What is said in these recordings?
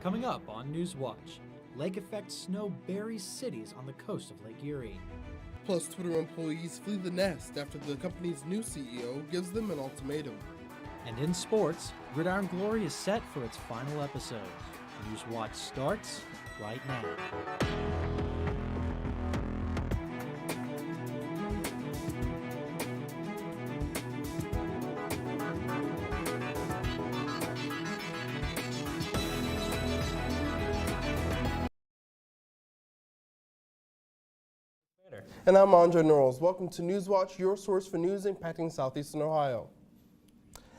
Coming up on Newswatch, lake effect snow buries cities on the coast of Lake Erie. Plus, Twitter employees flee the nest after the company's new CEO gives them an ultimatum. And in sports, Gridiron Glory is set for its final episode. Newswatch starts right now. And I'm Andre Norrells. Welcome to Newswatch, your source for news impacting southeastern Ohio.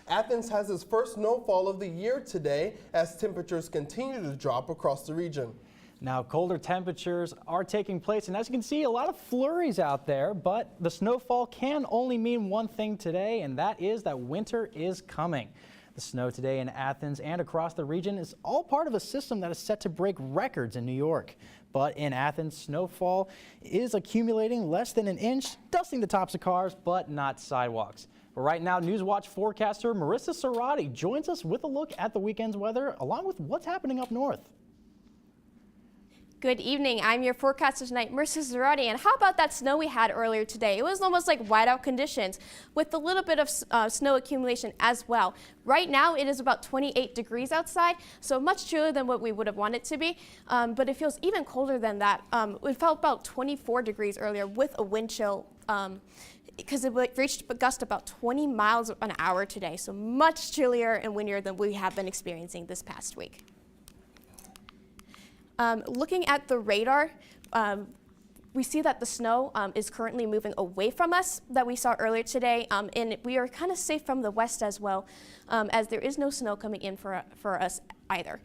Athens has its first snowfall of the year today as temperatures continue to drop across the region. Now, colder temperatures are taking place, and as you can see, a lot of flurries out there, but the snowfall can only mean one thing today, and that is that winter is coming. The snow today in Athens and across the region is all part of a system that is set to break records in New York. But in Athens, snowfall is accumulating less than an inch, dusting the tops of cars, but not sidewalks. But right now, Newswatch forecaster Marissa Cerati joins us with a look at the weekend's weather, along with what's happening up north. Good evening. I'm your forecaster tonight, Marissa Cerati. And how about that snow we had earlier today? It was almost like whiteout conditions with a little bit of snow accumulation as well. Right now, it is about 28 degrees outside, so much chillier than what we would have wanted to be. But it feels even colder than that. It felt about 24 degrees earlier with a wind chill because it reached a gust about 20 miles an hour today. So much chillier and windier than we have been experiencing this past week. Looking at the radar, we see that the snow is currently moving away from us that we saw earlier today, and we are kind of safe from the west as well, as there is no snow coming in for us either.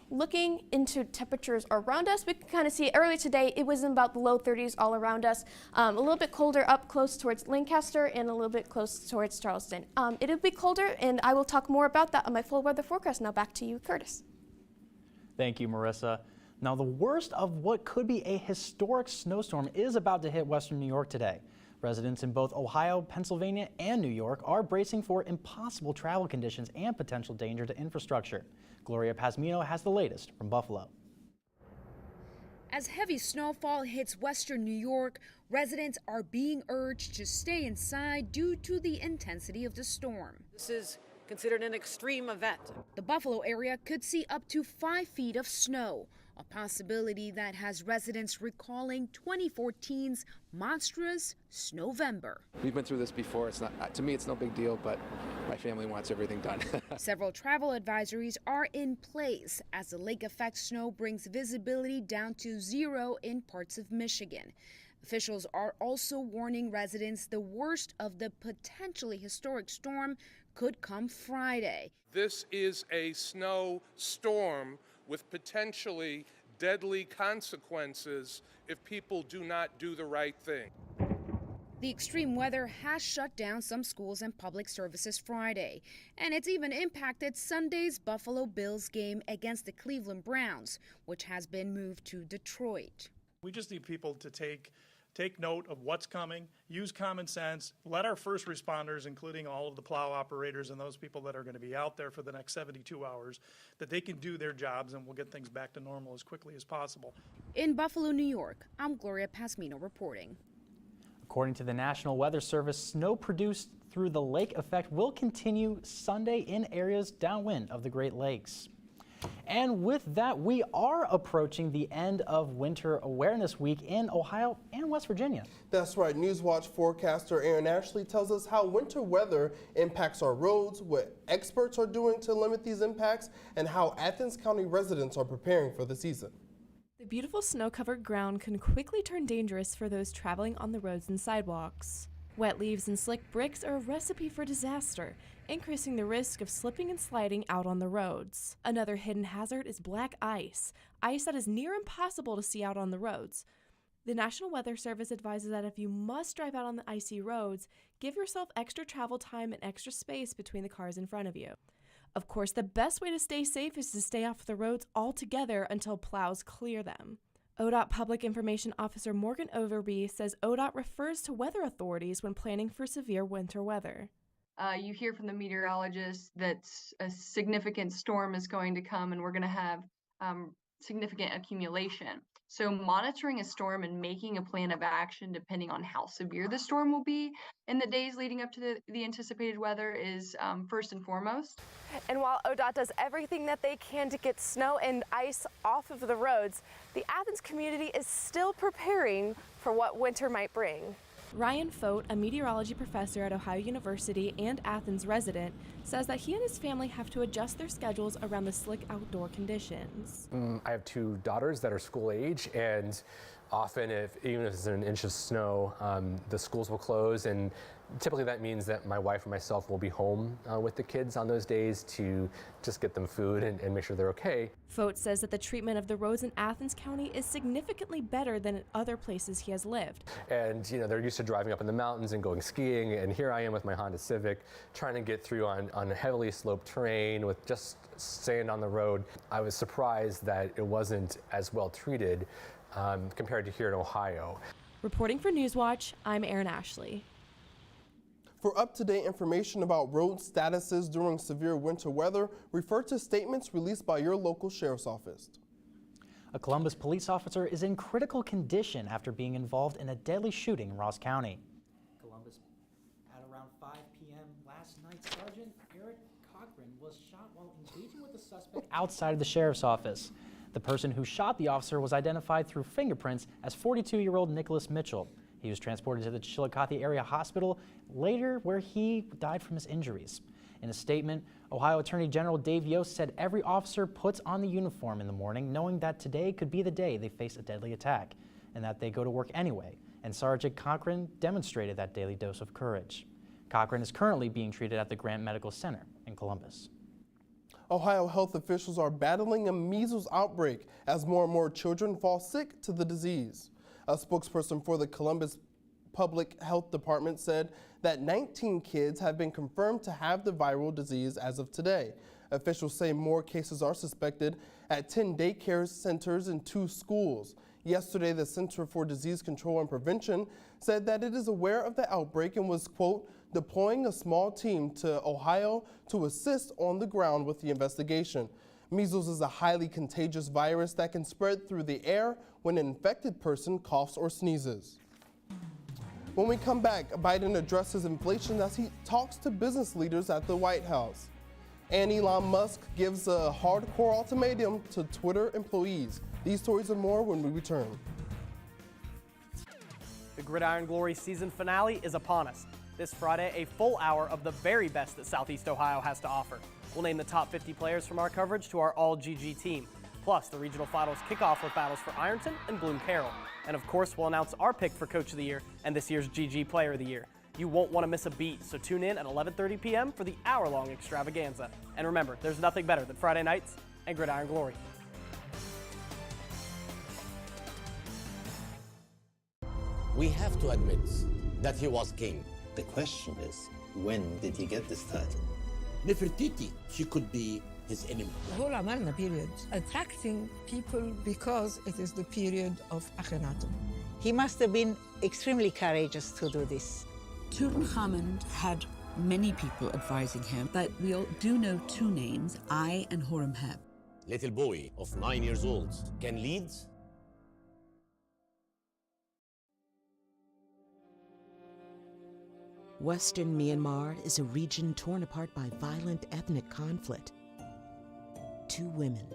Looking into temperatures around us, we can kind of see earlier today it was in about the low 30s all around us, a little bit colder up close towards Lancaster and a little bit close towards Charleston. It'll be colder, and I will talk more about that on my full weather forecast. Now back to you, Curtis. Thank you, Marissa. Now, the worst of what could be a historic snowstorm is about to hit western New York today. Residents in both Ohio, Pennsylvania, and New York are bracing for impossible travel conditions and potential danger to infrastructure. Gloria Pasmino has the latest from Buffalo. As heavy snowfall hits western New York, residents are being urged to stay inside due to the intensity of the storm. This is considered an extreme event. The Buffalo area could see up to 5 feet of snow, a possibility that has residents recalling 2014's monstrous Snowvember. We've been through this before. It's not, to me, it's no big deal, but my family wants everything done. Several travel advisories are in place as the lake effect snow brings visibility down to 0 in parts of Michigan. Officials are also warning residents the worst of the potentially historic storm could come Friday. This is a snow storm with potentially deadly consequences if people do not do the right thing. The extreme weather has shut down some schools and public services Friday, and it's even impacted Sunday's Buffalo Bills game against the Cleveland Browns, which has been moved to Detroit. We just need people to take note of what's coming, use common sense, let our first responders, including all of the plow operators and those people that are going to be out there for the next 72 hours, that they can do their jobs and we'll get things back to normal as quickly as possible. In Buffalo, New York, I'm Gloria Pasmino reporting. According to the National Weather Service, snow produced through the lake effect will continue Sunday in areas downwind of the Great Lakes. And with that, we are approaching the end of Winter Awareness Week in Ohio and West Virginia. That's right. Newswatch forecaster Aaron Ashley tells us how winter weather impacts our roads, what experts are doing to limit these impacts, and how Athens County residents are preparing for the season. The beautiful snow-covered ground can quickly turn dangerous for those traveling on the roads and sidewalks. Wet leaves and slick bricks are a recipe for disaster, increasing the risk of slipping and sliding out on the roads. Another hidden hazard is black ice that is near impossible to see out on the roads. The National Weather Service advises that if you must drive out on the icy roads, give yourself extra travel time and extra space between the cars in front of you. Of course, the best way to stay safe is to stay off the roads altogether until plows clear them. ODOT Public Information Officer Morgan Overby says ODOT refers to weather authorities when planning for severe winter weather. you hear from the meteorologists that a significant storm is going to come and we're going to have significant accumulation. So monitoring a storm and making a plan of action depending on how severe the storm will be in the days leading up to the anticipated weather is first and foremost. And while ODOT does everything that they can to get snow and ice off of the roads, the Athens community is still preparing for what winter might bring. Ryan Fote, a meteorology professor at Ohio University and Athens resident, says that he and his family have to adjust their schedules around the slick outdoor conditions. I have 2 daughters that are school age, and often even if it's an inch of snow, the schools will close, and typically that means that my wife and myself will be home with the kids on those days to just get them food and make sure they're okay. Fote says that the treatment of the roads in Athens County is significantly better than in other places he has lived. And they're used to driving up in the mountains and going skiing, and here I am with my Honda Civic trying to get through on heavily sloped terrain with just sand on the road. I was surprised that it wasn't as well treated compared to here in Ohio. Reporting for Newswatch, I'm Erin Ashley. For up-to-date information about road statuses during severe winter weather, refer to statements released by your local sheriff's office. A Columbus police officer is in critical condition after being involved in a deadly shooting in Ross County. Columbus, at around 5 p.m. last night, Sergeant Eric Cochran was shot while engaging with the suspect outside of the sheriff's office. The person who shot the officer was identified through fingerprints as 42-year-old Nicholas Mitchell. He was transported to the Chillicothe Area Hospital later, where he died from his injuries. In a statement, Ohio Attorney General Dave Yost said every officer puts on the uniform in the morning knowing that today could be the day they face a deadly attack, and that they go to work anyway. And Sergeant Cochran demonstrated that daily dose of courage. Cochran is currently being treated at the Grant Medical Center in Columbus. Ohio health officials are battling a measles outbreak as more and more children fall sick to the disease. A spokesperson for the Columbus Public Health Department said that 19 kids have been confirmed to have the viral disease as of today. Officials say more cases are suspected at 10 daycare centers and 2 schools. Yesterday, the Center for Disease Control and Prevention said that it is aware of the outbreak and was, quote, deploying a small team to Ohio to assist on the ground with the investigation. Measles is a highly contagious virus that can spread through the air when an infected person coughs or sneezes. When we come back, Biden addresses inflation as he talks to business leaders at the White House. And Elon Musk gives a hardcore ultimatum to Twitter employees. These stories and more when we return. The Gridiron Glory season finale is upon us. This Friday, a full hour of the very best that Southeast Ohio has to offer. We'll name the top 50 players from our coverage to our all-GG team. Plus, the regional finals kick off with battles for Ironton and Bloom Carroll. And of course, we'll announce our pick for Coach of the Year and this year's GG Player of the Year. You won't want to miss a beat, so tune in at 11:30 p.m. for the hour-long extravaganza. And remember, there's nothing better than Friday nights and Gridiron Glory. We have to admit that he was king. The question is, when did he get this title? Nefertiti, she could be his enemy. The whole Amarna period, attracting people because it is the period of Akhenaten. He must have been extremely courageous to do this. Tutankhamun had many people advising him, but we do know 2 names, I and Horemheb. Little boy of 9 years old can lead. Western Myanmar is a region torn apart by violent ethnic conflict. 2 women,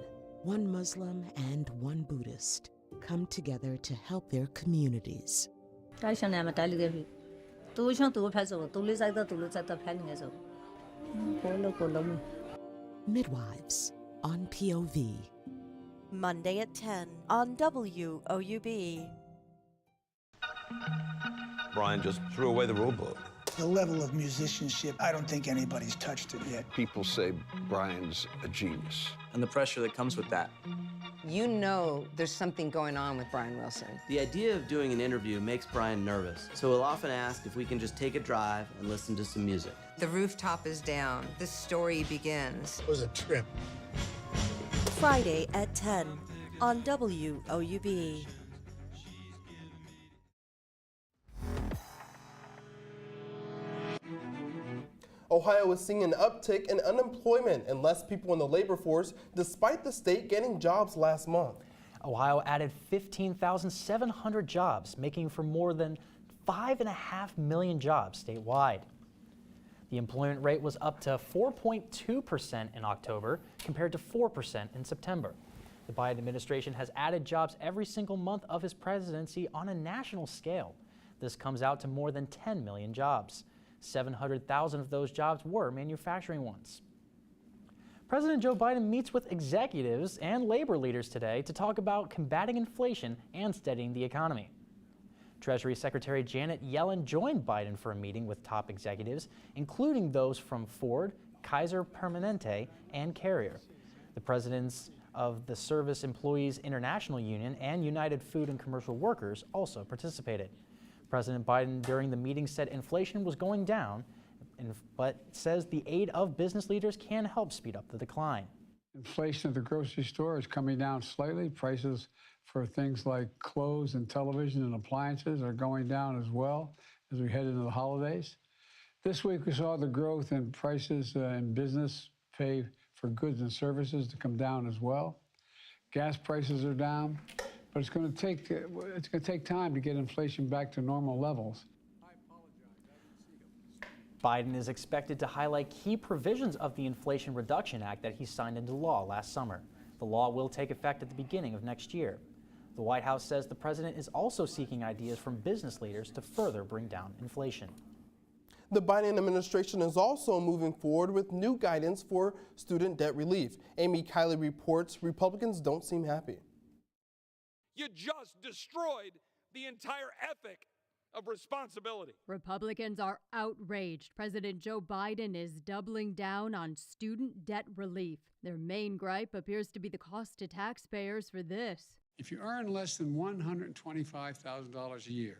one Muslim and one Buddhist, come together to help their communities. Midwives on POV. Monday at 10 on WOUB. Brian just threw away the rule book. The level of musicianship, I don't think anybody's touched it yet. People say Brian's a genius. And the pressure that comes with that. You know there's something going on with Brian Wilson. The idea of doing an interview makes Brian nervous, so he'll often ask if we can just take a drive and listen to some music. The rooftop is down. The story begins. It was a trip. Friday at 10 on WOUB. Ohio is seeing an uptick in unemployment and less people in the labor force despite the state getting jobs last month. Ohio added 15,700 jobs, making for more than 5.5 million jobs statewide. The employment rate was up to 4.2% in October compared to 4% in September. The Biden administration has added jobs every single month of his presidency on a national scale. This comes out to more than 10 million jobs. 700,000 of those jobs were manufacturing ones. President Joe Biden meets with executives and labor leaders today to talk about combating inflation and steadying the economy. Treasury Secretary Janet Yellen joined Biden for a meeting with top executives, including those from Ford, Kaiser Permanente, and Carrier. The presidents of the Service Employees International Union and United Food and Commercial Workers also participated. President Biden during the meeting said inflation was going down, but says the aid of business leaders can help speed up the decline. Inflation at the grocery store is coming down slightly. Prices for things like clothes and television and appliances are going down as well as we head into the holidays. This week we saw the growth in prices in business pay for goods and services to come down as well. Gas prices are down, but it's going to take time to get inflation back to normal levels. Biden is expected to highlight key provisions of the Inflation Reduction Act that he signed into law last summer. The law will take effect at the beginning of next year. The White House says the president is also seeking ideas from business leaders to further bring down inflation. The Biden administration is also moving forward with new guidance for student debt relief. Amy Kiley reports Republicans don't seem happy. You just destroyed the entire ethic of responsibility. Republicans are outraged. President Joe Biden is doubling down on student debt relief. Their main gripe appears to be the cost to taxpayers for this. If you earn less than $125,000 a year,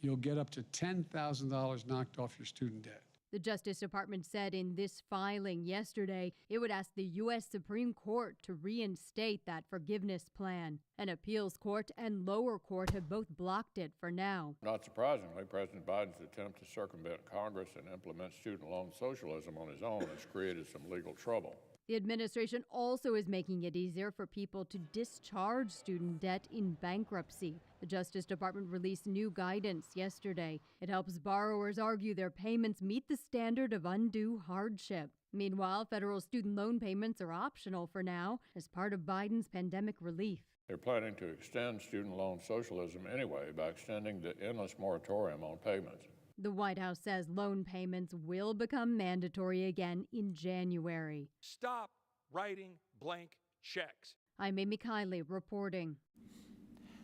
you'll get up to $10,000 knocked off your student debt. The Justice Department said in this filing yesterday it would ask the U.S. Supreme Court to reinstate that forgiveness plan. An appeals court and lower court have both blocked it for now. Not surprisingly, President Biden's attempt to circumvent Congress and implement student loan socialism on his own has created some legal trouble. The administration also is making it easier for people to discharge student debt in bankruptcy. The Justice Department released new guidance yesterday. It helps borrowers argue their payments meet the standard of undue hardship. Meanwhile, federal student loan payments are optional for now as part of Biden's pandemic relief. They're planning to extend student loan socialism anyway by extending the endless moratorium on payments. The White House says loan payments will become mandatory again in January. Stop writing blank checks. I'm Amy Kiley reporting.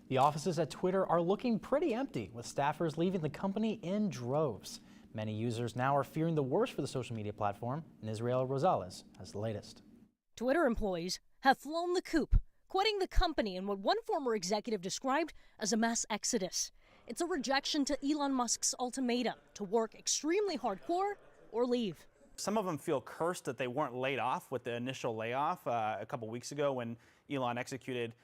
The offices at Twitter are looking pretty empty, with staffers leaving the company in droves. Many users now are fearing the worst for the social media platform, and Israel Rosales has the latest. Twitter employees have flown the coop, quitting the company in what one former executive described as a mass exodus. It's a rejection to Elon Musk's ultimatum to work extremely hardcore or leave. Some of them feel cursed that they weren't laid off with the initial layoff a couple weeks ago when Elon executed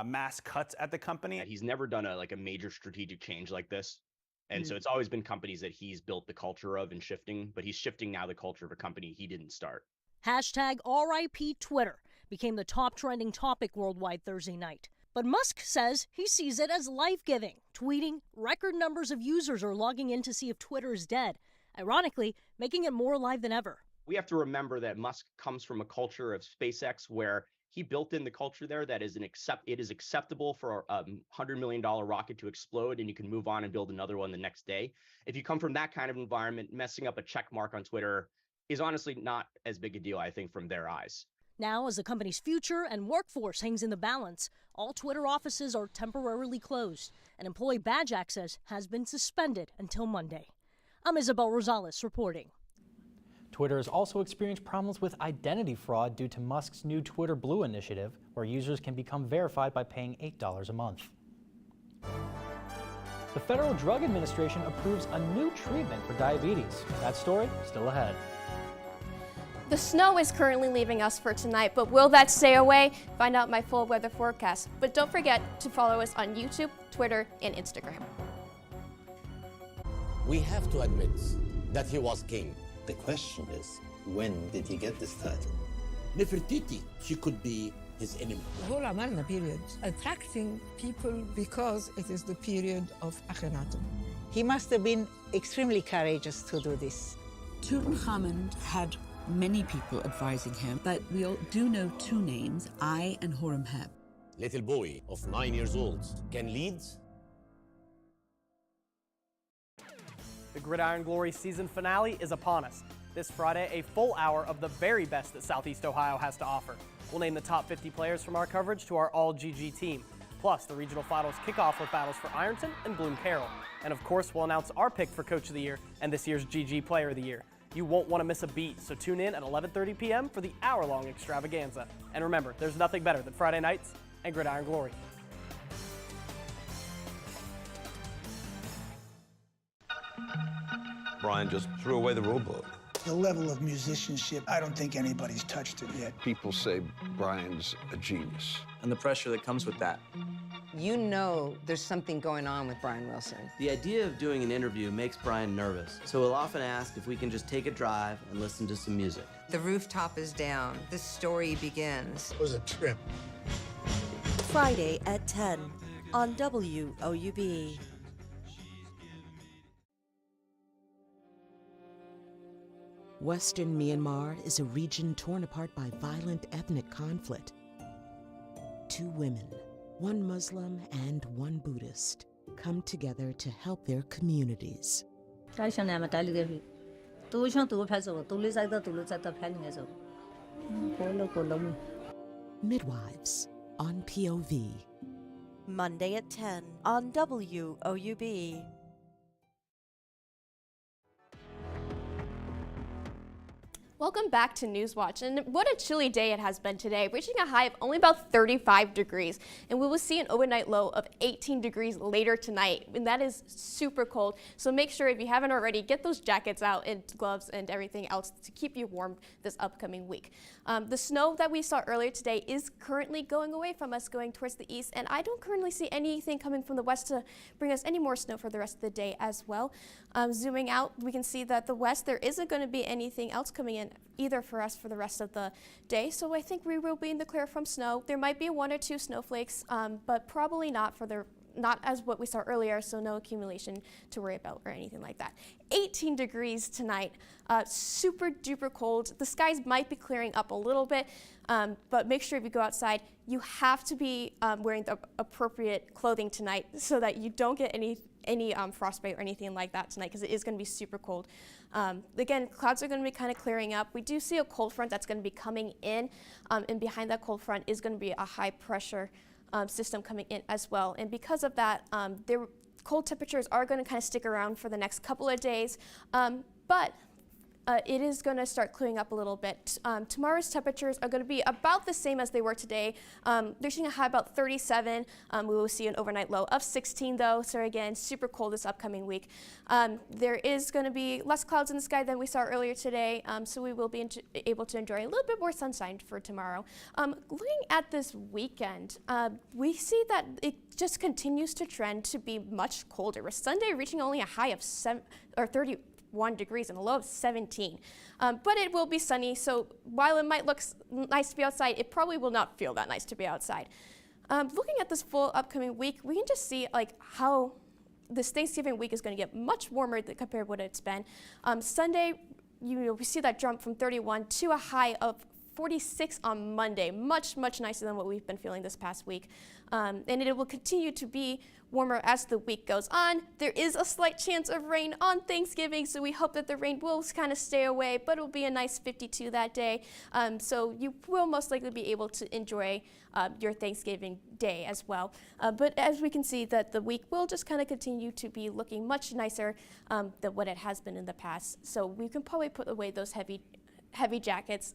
mass cuts at the company. He's never done a major strategic change like this. And so it's always been companies that he's built the culture of and shifting, but he's shifting now the culture of a company he didn't start. Hashtag RIP Twitter became the top trending topic worldwide Thursday night. But Musk says he sees it as life-giving, tweeting record numbers of users are logging in to see if Twitter is dead, ironically making it more alive than ever. We have to remember that Musk comes from a culture of SpaceX where he built in the culture there that it is acceptable for a $100 million rocket to explode and you can move on and build another one the next day. If you come from that kind of environment, messing up a check mark on Twitter is honestly not as big a deal, I think, from their eyes. Now, as the company's future and workforce hangs in the balance, all Twitter offices are temporarily closed, and employee badge access has been suspended until Monday. I'm Isabel Rosales reporting. Twitter has also experienced problems with identity fraud due to Musk's new Twitter Blue initiative, where users can become verified by paying $8 a month. The Federal Drug Administration approves a new treatment for diabetes. That story still ahead. The snow is currently leaving us for tonight, but will that stay away? Find out my full weather forecast. But don't forget to follow us on YouTube, Twitter, and Instagram. We have to admit that he was king. The question is, when did he get this title? Nefertiti, she could be his enemy. The whole Amarna period attracting people because it is the period of Akhenaten. He must have been extremely courageous to do this. Tutankhamun had many people advising him, but we all do know two names, I and Horemheb. Little boy of 9 years old can lead. The Gridiron Glory season finale is upon us. This Friday, a full hour of the very best that Southeast Ohio has to offer. We'll name the top 50 players from our coverage to our all-GG team. Plus, the regional finals kick off with battles for Ironton and Bloom Carroll. And of course, we'll announce our pick for Coach of the Year and this year's GG Player of the Year. You won't want to miss a beat, so tune in at 11:30 p.m. for the hour-long extravaganza. And remember, there's nothing better than Friday nights and Gridiron Glory. Brian just threw away the rule book. The level of musicianship, I don't think anybody's touched it yet. People say Brian's a genius. And the pressure that comes with that. You know there's something going on with Brian Wilson. The idea of doing an interview makes Brian nervous, so he'll often ask if we can just take a drive and listen to some music. The rooftop is down. The story begins. It was a trip. Friday at 10 on WOUB. Western Myanmar is a region torn apart by violent ethnic conflict. Two women, one Muslim and one Buddhist, come together to help their communities. Midwives on POV. Monday at 10 on WOUB. Welcome back to Newswatch, and what a chilly day it has been today, reaching a high of only about 35 degrees, and we will see an overnight low of 18 degrees later tonight, and that is super cold, so make sure if you haven't already, get those jackets out and gloves and everything else to keep you warm this upcoming week. The snow that we saw earlier today is currently going away from us, going towards the east, and I don't currently see anything coming from the west to bring us any more snow for the rest of the day as well. Zooming out, we can see that the west, there isn't going to be anything else coming in either for us for the rest of the day, so I think we will be in the clear from snow. There might be one or two snowflakes, but probably not as what we saw earlier, so no accumulation to worry about or anything like that. 18 degrees tonight, super duper cold. The skies might be clearing up a little bit, but make sure if you go outside, you have to be wearing the appropriate clothing tonight so that you don't get any frostbite or anything like that tonight, because it is going to be super cold. Again, clouds are going to be kind of clearing up. We do see a cold front that's going to be coming in, and behind that cold front is going to be a high pressure system coming in as well. And because of that, their cold temperatures are going to kind of stick around for the next couple of days, but it is going to start clearing up a little bit. Tomorrow's temperatures are going to be about the same as they were today. They're seeing a high about 37. We will see an overnight low of 16 though, so again, super cold this upcoming week. There is going to be less clouds in the sky than we saw earlier today, so we will be able to enjoy a little bit more sunshine for tomorrow. Looking at this weekend, we see that it just continues to trend to be much colder, with Sunday reaching only a high of 31 degrees and a low of 17. But it will be sunny, so while it might look nice to be outside, it probably will not feel that nice to be outside. Looking at this full upcoming week, we can just see how this Thanksgiving week is going to get much warmer compared to what it's been. Sunday, we see that jump from 31 to a high of 46 on Monday, much nicer than what we've been feeling this past week. And it will continue to be warmer as the week goes on. There is a slight chance of rain on Thanksgiving, so we hope that the rain will kind of stay away, but it will be a nice 52 that day. So you will most likely be able to enjoy your Thanksgiving day as well. But as we can see, that the week will just kind of continue to be looking much nicer than what it has been in the past. So we can probably put away those heavy jackets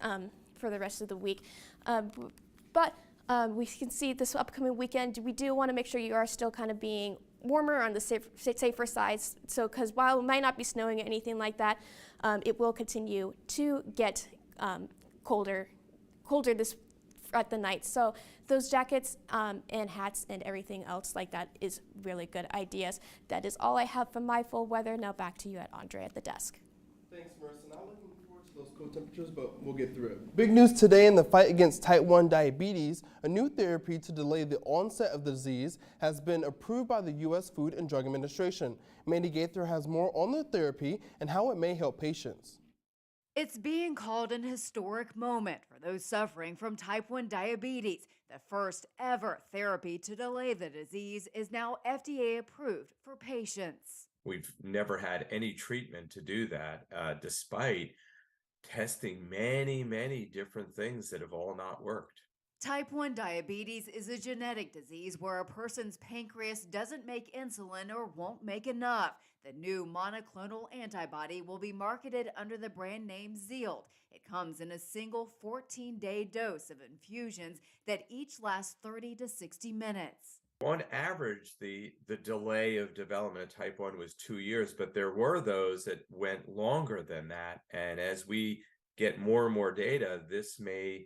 for the rest of the week. But we can see this upcoming weekend, we do want to make sure you are still kind of being warmer on the safer side. So, because while it might not be snowing or anything like that, it will continue to get colder this at the night. So those jackets and hats and everything else like that is really good ideas. That is all I have for my full weather. Now back to you, Andre, at the desk. Thanks, Marissa. Now looking cold temperatures, but we'll get through it. Big news today in the fight against type 1 diabetes. A new therapy to delay the onset of the disease has been approved by the U.S. Food and Drug Administration. Mandy Gaither has more on the therapy and how it may help patients. It's being called an historic moment for those suffering from type 1 diabetes. The first ever therapy to delay the disease is now FDA approved for patients. We've never had any treatment to do that, despite testing many different things that have all not worked. Type 1 diabetes is a genetic disease where a person's pancreas doesn't make insulin or won't make enough. The new monoclonal antibody will be marketed under the brand name Zeald. It comes in a single 14-day dose of infusions that each last 30 to 60 minutes. On average, the delay of development of type 1 was 2 years, but there were those that went longer than that. And as we get more and more data, this may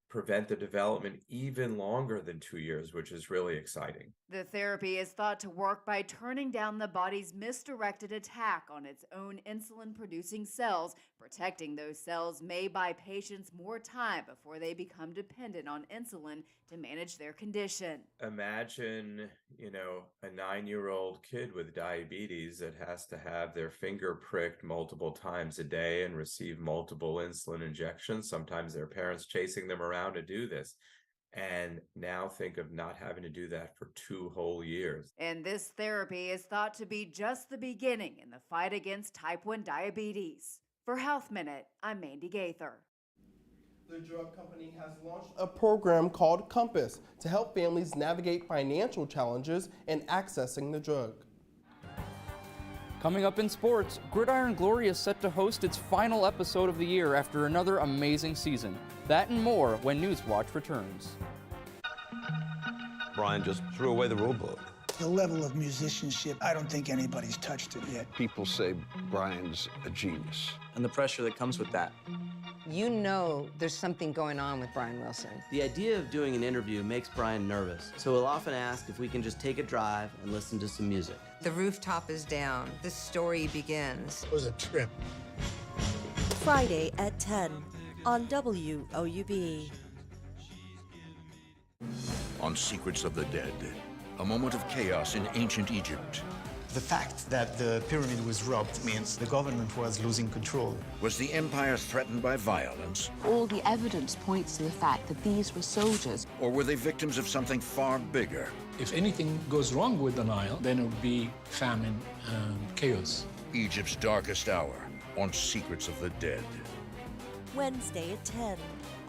prevent the development even longer than 2 years, which is really exciting. The therapy is thought to work by turning down the body's misdirected attack on its own insulin-producing cells. Protecting those cells may buy patients more time before they become dependent on insulin to manage their condition. Imagine, a 9-year-old kid with diabetes that has to have their finger pricked multiple times a day and receive multiple insulin injections. Sometimes their parents chasing them around to do this. And now think of not having to do that for 2 whole years. And this therapy is thought to be just the beginning in the fight against type 1 diabetes. For Health Minute, I'm Mandy Gaither. The drug company has launched a program called Compass to help families navigate financial challenges in accessing the drug. Coming up in sports, Gridiron Glory is set to host its final episode of the year after another amazing season. That and more when Newswatch returns. Brian just threw away the rule book. The level of musicianship, I don't think anybody's touched it yet. People say Brian's a genius. And the pressure that comes with that. You know there's something going on with Brian Wilson. The idea of doing an interview makes Brian nervous, so he'll often ask if we can just take a drive and listen to some music. The rooftop is down. The story begins. It was a trip. Friday at 10 on WOUB. On Secrets of the Dead, a moment of chaos in ancient Egypt. The fact that the pyramid was robbed means the government was losing control. Was the empire threatened by violence? All the evidence points to the fact that these were soldiers. Or were they victims of something far bigger? If anything goes wrong with the Nile, then it would be famine and chaos. Egypt's darkest hour on Secrets of the Dead. Wednesday at 10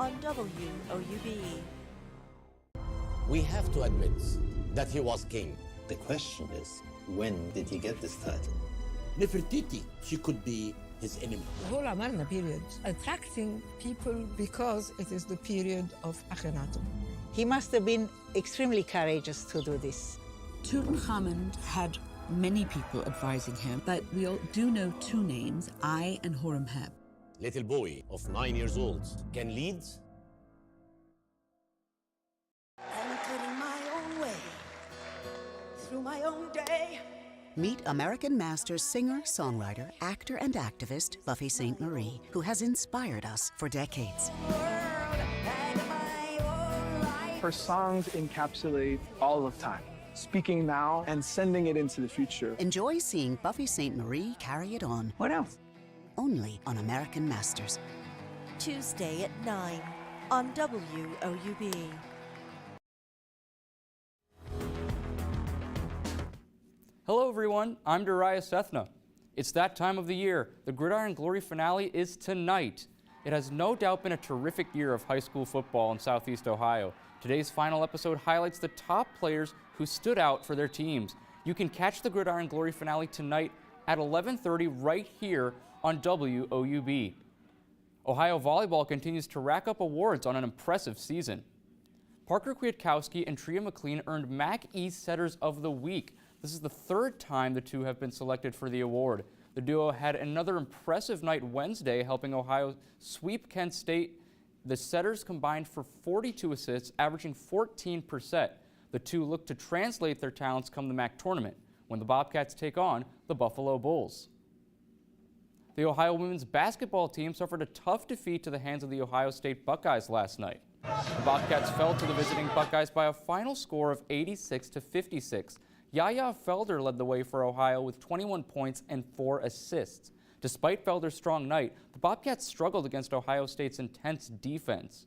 on WOUB. We have to admit that he was king. The question is, when did he get this title? Nefertiti, she could be his enemy. The whole Amarna period, attracting people because it is the period of Akhenaten. He must have been extremely courageous to do this. Tutankhamun had many people advising him, but we all do know 2 names, I and Horemheb. Little boy of 9 years old can lead. Entering my own way, through my own day. Meet American Masters singer, songwriter, actor, and activist Buffy St. Marie, who has inspired us for decades. Her songs encapsulate all of time, speaking now and sending it into the future. Enjoy seeing Buffy St. Marie carry it on. What else? Only on American Masters. Tuesday at 9 on WOUB. Hello everyone, I'm Darius Sethna. It's that time of the year. The Gridiron Glory finale is tonight. It has no doubt been a terrific year of high school football in Southeast Ohio. Today's final episode highlights the top players who stood out for their teams. You can catch the Gridiron Glory finale tonight at 11:30 right here on WOUB. Ohio volleyball continues to rack up awards on an impressive season. Parker Kwiatkowski and Tria McLean earned MAC East Setters of the Week. This is the 3rd time the two have been selected for the award. The duo had another impressive night Wednesday, helping Ohio sweep Kent State. The Setters combined for 42 assists, averaging 14%. The two look to translate their talents come the MAC tournament, when the Bobcats take on the Buffalo Bulls. The Ohio women's basketball team suffered a tough defeat to the hands of the Ohio State Buckeyes last night. The Bobcats fell to the visiting Buckeyes by a final score of 86-56. Yaya Felder led the way for Ohio with 21 points and 4 assists. Despite Felder's strong night, the Bobcats struggled against Ohio State's intense defense.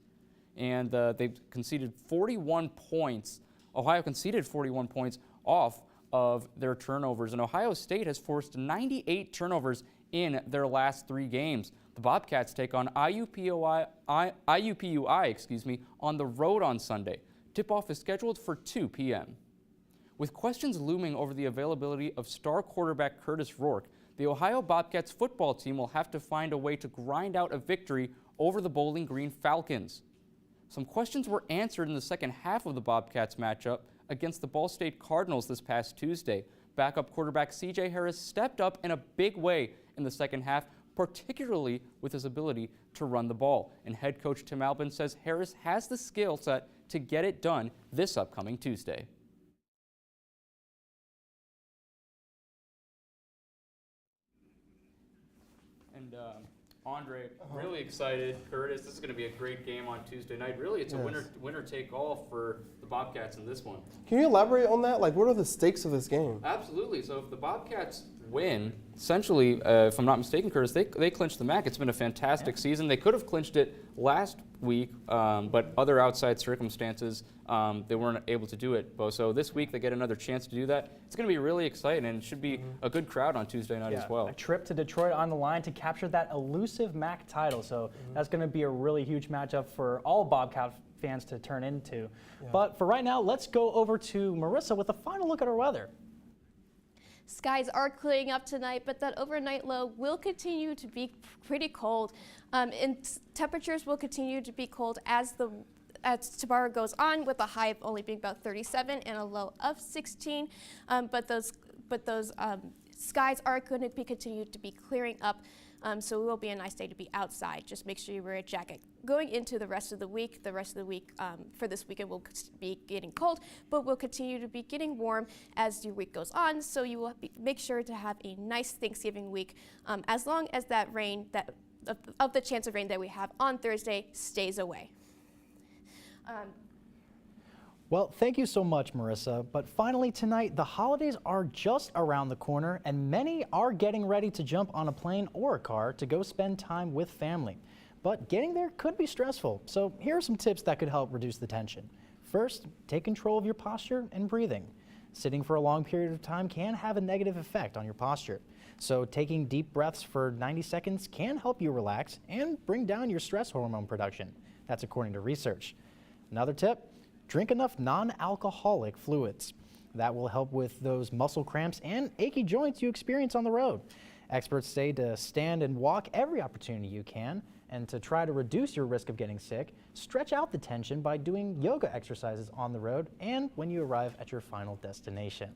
And they conceded 41 points. Ohio conceded 41 points off of their turnovers, and Ohio State has forced 98 turnovers in their last 3 games. The Bobcats take on IUPUI on the road on Sunday. Tip-off is scheduled for 2 p.m. With questions looming over the availability of star quarterback Curtis Rourke, the Ohio Bobcats football team will have to find a way to grind out a victory over the Bowling Green Falcons. Some questions were answered in the second half of the Bobcats matchup against the Ball State Cardinals this past Tuesday. Backup quarterback C.J. Harris stepped up in a big way in the second half, particularly with his ability to run the ball. And head coach Tim Albin says Harris has the skill set to get it done this upcoming Tuesday. And Andre, really excited. Curtis, this is going to be a great game on Tuesday night. Really, it's a winner-take-all for the Bobcats in this one. Can you elaborate on that? Like, what are the stakes of this game? Absolutely. So if the Bobcats win, essentially, if I'm not mistaken, Curtis, they clinched the MAC. It's been a fantastic season. They could have clinched it last week, but other outside circumstances, they weren't able to do it. So this week they get another chance to do that. It's going to be really exciting, and it should be a good crowd on Tuesday night as well. A trip to Detroit on the line to capture that elusive MAC title. So that's going to be a really huge matchup for all Bobcat fans to turn into. But for right now, let's go over to Marissa with a final look at our weather. Skies are clearing up tonight, but that overnight low will continue to be pretty cold. And temperatures will continue to be cold as tomorrow goes on, with a high of only being about 37 and a low of 16. But those skies are going to be continued to be clearing up. So it will be a nice day to be outside. Just make sure you wear a jacket. Going into the rest of the week for this weekend will be getting cold, but will continue to be getting warm as your week goes on. So you will make sure to have a nice Thanksgiving week, as long as that rain, of the chance of rain that we have on Thursday, stays away. Well, thank you so much, Marissa. But finally tonight, the holidays are just around the corner, and many are getting ready to jump on a plane or a car to go spend time with family. But getting there could be stressful, so here are some tips that could help reduce the tension. First, take control of your posture and breathing. Sitting for a long period of time can have a negative effect on your posture, so taking deep breaths for 90 seconds can help you relax and bring down your stress hormone production. That's according to research. Another tip, drink enough non-alcoholic fluids. That will help with those muscle cramps and achy joints you experience on the road. Experts say to stand and walk every opportunity you can, and to try to reduce your risk of getting sick, stretch out the tension by doing yoga exercises on the road and when you arrive at your final destination.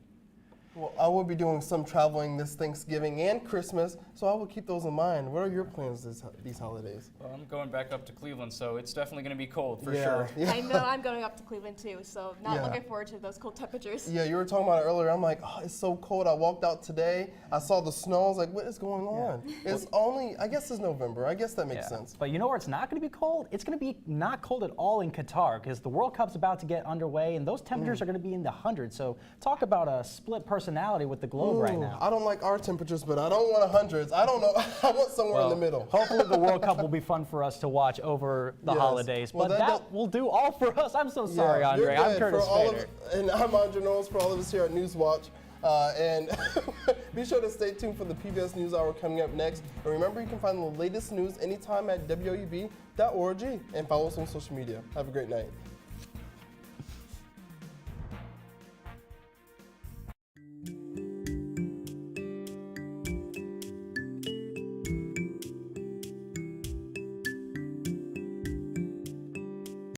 Well, I will be doing some traveling this Thanksgiving and Christmas, so I will keep those in mind. What are your plans these holidays? Well, I'm going back up to Cleveland, so it's definitely going to be cold for sure. Yeah. I know I'm going up to Cleveland too, so not looking forward to those cold temperatures. Yeah, you were talking about it earlier. I'm like, oh, it's so cold. I walked out today. I saw the snow. I was like, what is going on? It's only, I guess it's November. I guess that makes sense. But you know where it's not going to be cold? It's going to be not cold at all in Qatar, because the World Cup's about to get underway, and those temperatures are going to be in the hundreds. So talk about a split personality with the globe right now. I don't like our temperatures, but I don't want hundreds. I don't know. I want somewhere in the middle. Hopefully the World Cup will be fun for us to watch over the holidays. But that will do all for us. I'm so sorry, Andre. I'm Curtis Fader. And I'm Andre Knowles for all of us here at Newswatch. And be sure to stay tuned for the PBS NewsHour coming up next. And remember, you can find the latest news anytime at WOUB.org and follow us on social media. Have a great night.